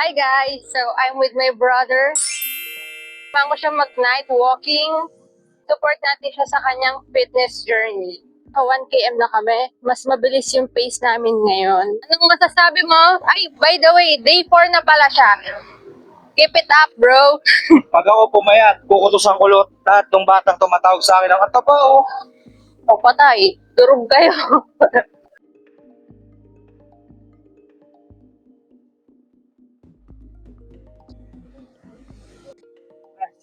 Hi guys! So, I'm with my brother. Samahan ko siya mag-night walking. Support natin siya sa kanyang fitness journey. 1 km na kami. Mas mabilis yung pace namin ngayon. Anong masasabi mo? Ay, by the way, day 4 na pala siya. Keep it up, bro! Pag ako pumayat, kukutos ang kulot. Lahat ng batang tumatawag sa akin, ang ataba oh. O patay, durog kayo.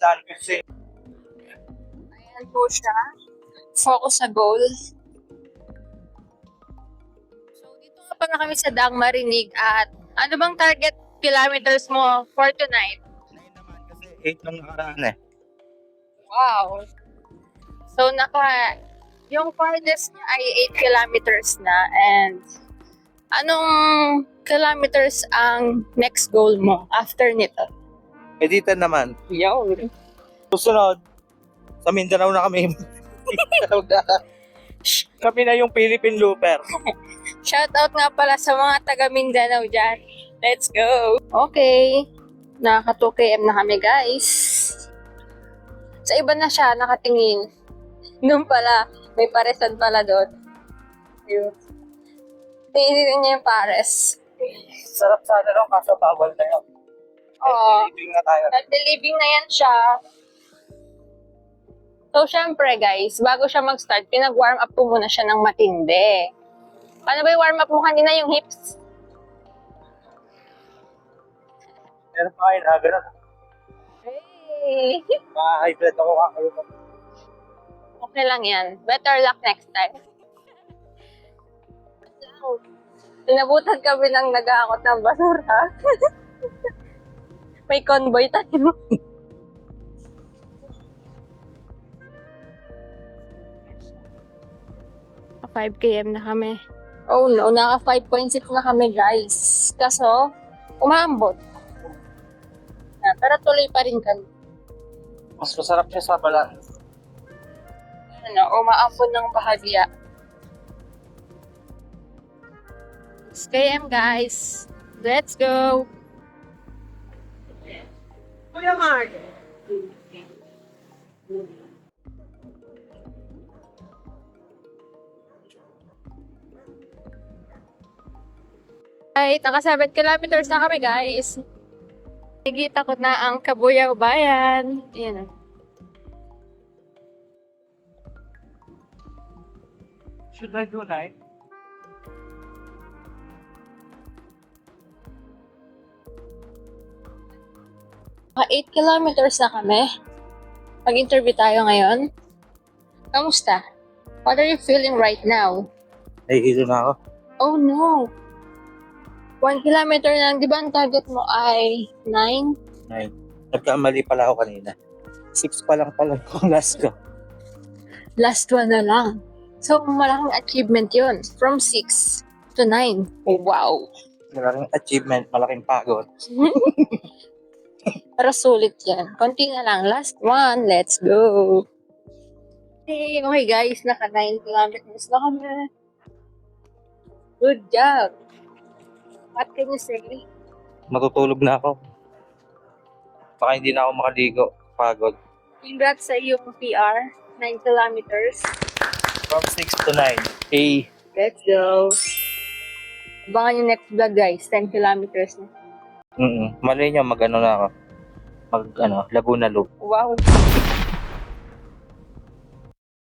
Saan kasi? Ayan po siya. Focus sa goal. So, dito nga pala kami sa Daang Marinig at ano bang target kilometers mo for tonight? 9 naman kasi 8 nung nakaraan eh. Wow! So, yung farthest niya ay 8 kilometers na and anong kilometers ang next goal mo after nito? Editan naman. Yo! Susunod, sa Mindanao na kami. Kami na yung Philippine Looper. Shoutout nga pala sa mga taga Mindanao dyan. Let's go! Okay. Nakaka 2 km na kami, guys. Sa iba na siya, nakatingin. Doon pala, may paresan pala doon. Yun. Tingin niya yung pares. Sarap sana lang kaso bawal na yun. Oo. Living na tayo. Healthy living na yan siya. So, syempre guys, bago siya mag-start, pinag-warm up po muna siya ng matindi. Paano ba yung warm up mo kanina, yung hips? Meron pa kayo na gano'n. Hey! High blood ako kakayo. Okay lang yan. Better luck next time. Inabutan kami ng nag-aakot ng basura. May convoy tayo. 5 km na kami. Oh no, naka 5.6 na kami guys. Kaso, umambot. Pero tuloy pa rin kami. Mas masarap siya sa balat. Umaambon ng bahagya. 6 km guys. Let's go! Kuya Mark! Ay, naka 7 kilometers na kami guys. Higit ako na ang Kabuyao Bayan. Ayan. Should I do night? Mga 8 kilometers na kami. Mag-interview tayo ngayon. Kamusta? What are you feeling right now? Nahihilo na ako. Oh no! 1 kilometer na, di ba ang target mo ay 9? Nagkamali pala ako kanina. 6 pa lang pala yung last ko. Last one na lang. So, malaking achievement yun. From 6 to 9. Oh, wow! Malaking achievement, malaking pagod. Pero sulit yan. Konti na lang. Last one. Let's go! Hey, okay guys. Naka 9 kilometers na kami. Good job! What can you say? Matutulog na ako. Baka hindi na ako makaligo. Pagod. Congrats sa iyong PR. 9 kilometers. From 6 to 9. Hey. Let's go! Abangan yung next vlog guys. 10 kilometers na. Malay niyo, mag-ano na ako. Laguna Loop. Wow!